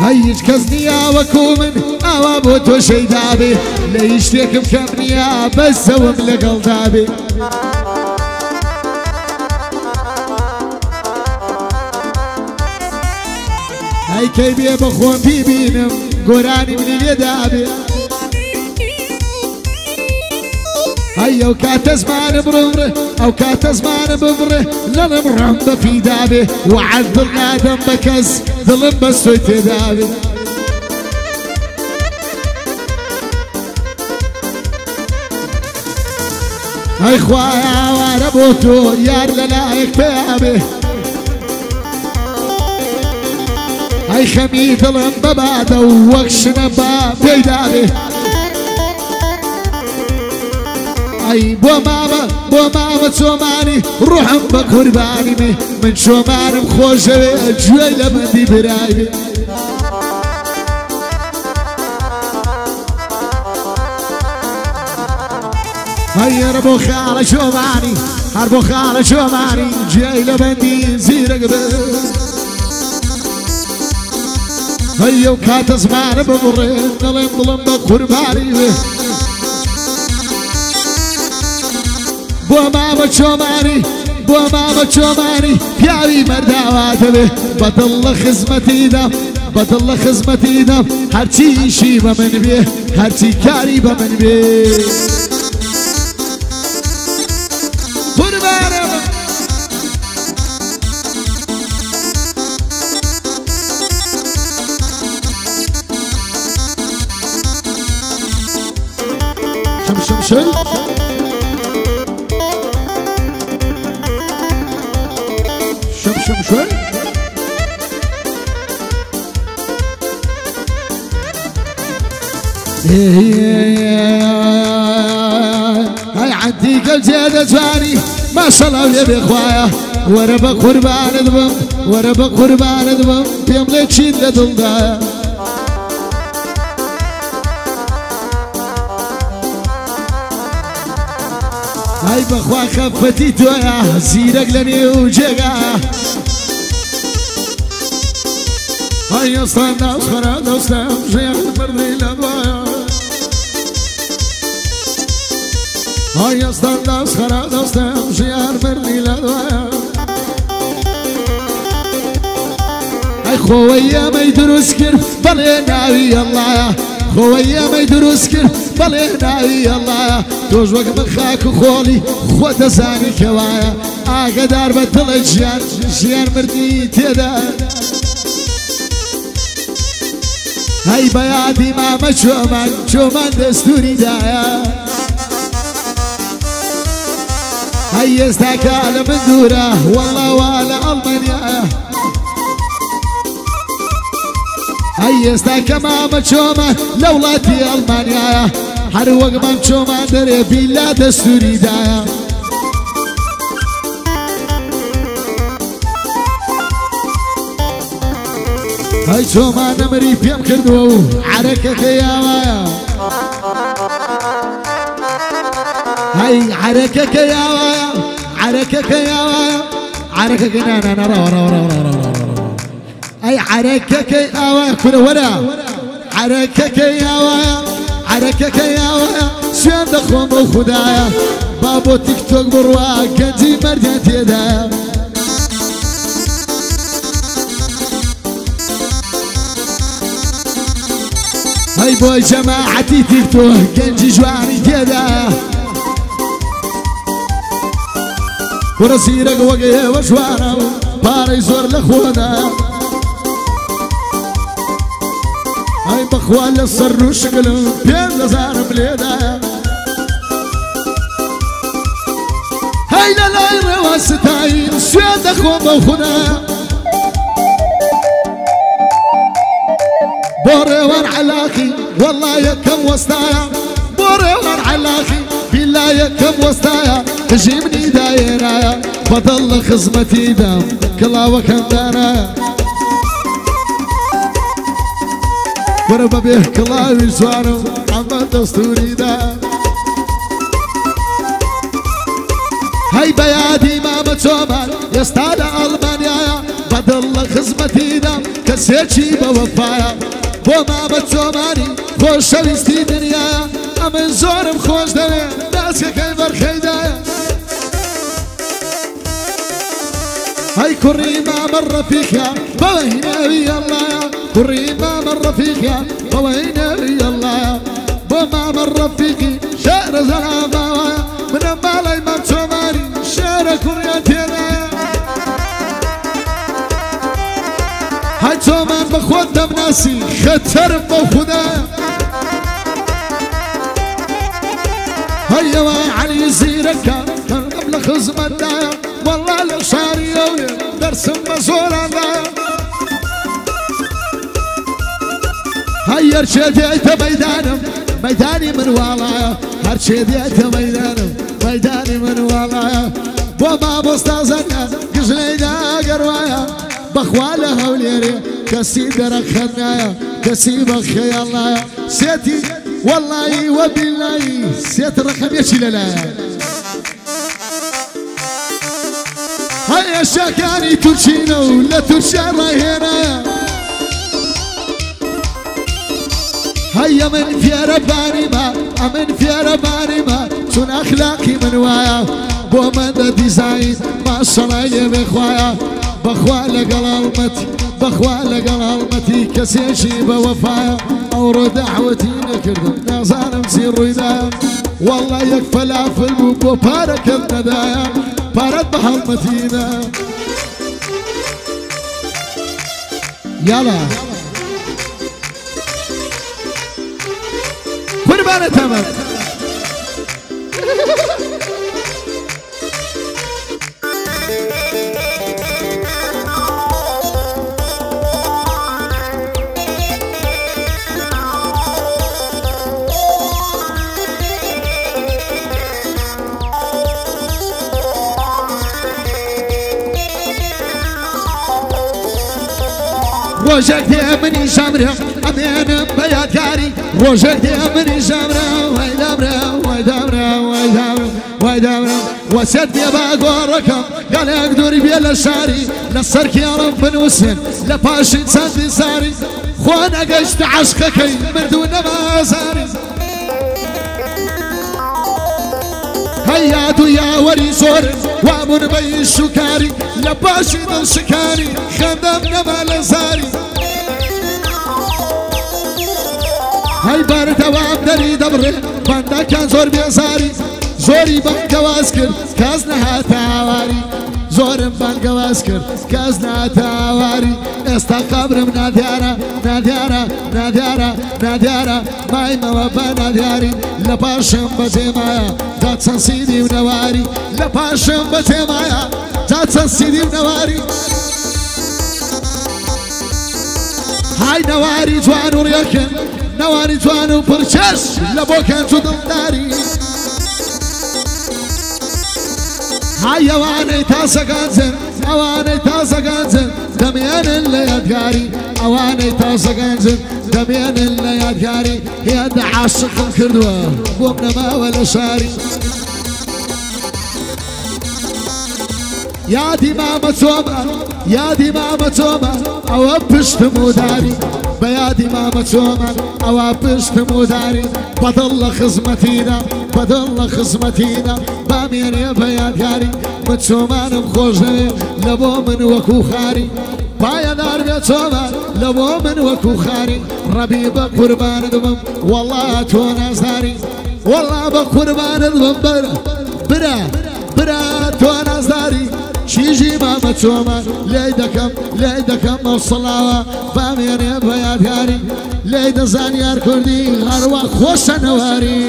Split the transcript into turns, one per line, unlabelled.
هیچ کەس نییە وەکو من ئاوا بۆ تۆ شەیدا بێ لە هیچ شتێکم کەم نییە بەسەوم لەگەڵدا بێ ئەی کەی بێ بە خۆم بیبینم گۆرانی منی لێدا بێ ئەی ئەو کاتە زمانم ڕمڕێ ئەو کاتە زمانم ببڕێ لەڵم ڕەم بەپیدا بێ وعەد دڵ نادەم بە کەس دڵم بە سۆی تێدا بێ ئەی خوایە ئاوارە بۆ تۆ یار لەلایەک پێیا بێ ئەی خەمی دڵم بەبادە و وەک شنە بە پێیدا بێ ئەی بۆ مامە چۆمانی ڕوحم بە قوربانی مێ من چۆمانم خۆشەوێ گوێی لە بەندی برای بێ هەیەرە بۆ خاڵە چۆمانی هەر بۆ خاڵە چۆمانی گوێی لە بەندی زیرەک بێ هەیە و کاتە زمانە ببڕێ دڵێم دڵم بە قوربانی بێ بۆ مامە چۆمانی پیاوی مەرداوا دەبێ بەدڵ لە خزمەتیدەم بەدڵ لە خزمەتیدەم هەرچی ئیشی بە من بێ هەرچی کاری بە من بێ شمشم شوي هاي عندي قلب زيادة جواني ما شاء الله يبي خوايا ورا بقربان دبم ورا بقربان دبم بيملي تشيد لدلدايا هاي بخوا خفتي تويا زيرك لني وجيغا هاي اصلا اخرى دوستم جيغ بردي لدوايا هاي اصلا اخرى دوستم جيغ بردي لدوايا هاي خويا ما يدرس كر بلي ناوي الله خويا ما يدرس كر بلي ناوي الله توش وقت من خاك وخولي خود زاني كوايا اقدر بدل جيان مردي تيدا هاي بيادي ماما شومان دستوري دايا هاي يستاكال من دورة والله ولا ألمانيا هاي يستاك ماما شومان لولاتي ألمانيا هر وقت من شومان دري بلا دستوري دايا هاي شومان نمري بيم كردو عركك يا وايا هاي عركك يا وايا عركك يا وايا عركك انا را هاي عركك يا وايا كل ورا عركك يا وايا عركك يا وايا شوان دخوم وخدايا بابو تيك توك بروا كنتي مردان تيدايا هاي بوي جماعتي تيك توك كنتي جواني تيدايا ورسيرك وقيه وشوانا باري زور لخوانا هاي بخوال الصر وشقل بين لزارم ليدا هاي للاي رواستاين سويد اخوان بوخنا بوري وان علاقي والله يكم وسطايا بوري وان علاقي بالله يكم وسطايا تجيبني دايرايا بضل خزمتي دام كلا وكم دارايا وربا بيه كلاوي سوارو عما دستوري دا هاي بيادي ماما تومان يستاد ألمانيا بدل بەدڵ لە خزمەتیدا کەسێکی بەوەفایە بۆ مامە تۆماری خۆشەویستی دنیایە ئەمن زۆرم خۆش دەوێ داسکەکەی بەرخەیدایە هەی کوڕی مامە ڕەفیقە بەوەی ناوی ئەڵڵایە کوڕی مامە ڕەفیقە بەوەی ناوی ئەڵڵایە بۆ مامە ڕەفیقی شارە زەڵاماوایە منە باڵای مام تۆماری شارە کوڕیان تێدایە هەی تۆمان بە خۆت دەمناسی خەتەرم بەو خودایە هەیەوە عەلی زیرەکە کەم لە خزمەتدایە وەڵا لە شاری ئەوێ دەرسم بە زۆراندایە هەی هەرچێ دێیتە مەیدانم مەیدانی من واڵایە هەرچێ دێیتە مەیدانم مەیدانی من واڵایە بۆ مامۆستا زەنگە گژنەیدا گەڕوایە بەخوا لە هەولێرێ کەسی دەرەخەت نایە کەسی بە خەیاڵ نایە سێتی وەڵڵایی وەبیلایی سێت ڕەقەمێکی لەلایە هەیە شاکانی تورکینە و لە تورکیا ڕاهێنایە هەیە من فێرە بانیمە ئەمن فێرە بانیمە چون ئەخلاقی من وایە بۆ من دە دیزاین ماشەڵای لێ بێخوایە بەخوا لەگەڵ هەڵمەتی بەخوا لەگەڵ هەڵمەتی کەسێکی بەوەفایە ئەوڕۆ داعوەتی نەکردم نازانم چی ڕوویدایە وەڵڵا یەک فەلافل بوو بۆ پارەکەت نەدایە پارەت بە هەڵمەتیدا یاڵا قوربانت ئەمە ڕۆژێک دێ منی ژەمرە ئەمێنم بە یادگاری ڕۆژێک دێ منی ژەمرە وای دەمرە وای دەمرە وای دەمرە وای دەمرە وەسێت دێ بە گۆڕەکەم گەلێک دووری بێ لە شاری لەسەر کێڵم بنووسن لە پاشی چەندی ساری خۆ نەگەشتە عەشقەکەی مردوو نەمازاری هەیات و یاوەری زۆرن وابوون بەی شوکاری لە پاشی دڵشکاری خەندەم نەما لە زاری هەی بەردەوام دەری دەبڕێ بەندەکان زۆر بێزاری زۆری بەنگەواز کرد کەس نەهاتە هاواری زۆرم بەنگەواز کرد کەس نەهاتە هاواری ئێستا قەبرم نادیارە نادیارە نادیارە نادیارە مایمەوە بە نادیاری لە پاشم بەجێمایە تا چەند سیدی و نەواری لە پاشم بەجێمایە تا چەند سیدی و نەواری های نەواری جوان و ڕێکن نەواری جوان و پرچەش لە بۆ کەنج و دڵداری های ئەوانەی تازەگانجن ئەوانەی تازەگانجن دەمێنن لە یادگاری ئەوانەی تازەگانجن دەمێنن لە یادگاری هێندە عاشقم کردووە بۆم نەماوە لە شاری یادی مامە تۆمە یادی مامە تۆمە ئەوە پشتم و داری بە یادی مامە تۆمە ئەوە پشتم و داری بەدڵ لە خزمەتیدا بەدڵ لە خزمەتیدا بامێنێ بە یادگاری من چۆمانم خۆش دەوێ لە بۆ من وەکو خاری پایەدار بێ چۆمان لە بۆ من وەکو خاری ڕەبی بە قوربانت بم وەڵا تۆ نازداری وەڵا بە قوربانت بم برا برا تۆ نازداری چیژی مامە تۆمان لێی دەکەم مەوسڵاوە بامێنێ بە یادگاری لێی دەزان یار کوردی هەروە خۆشە نەواری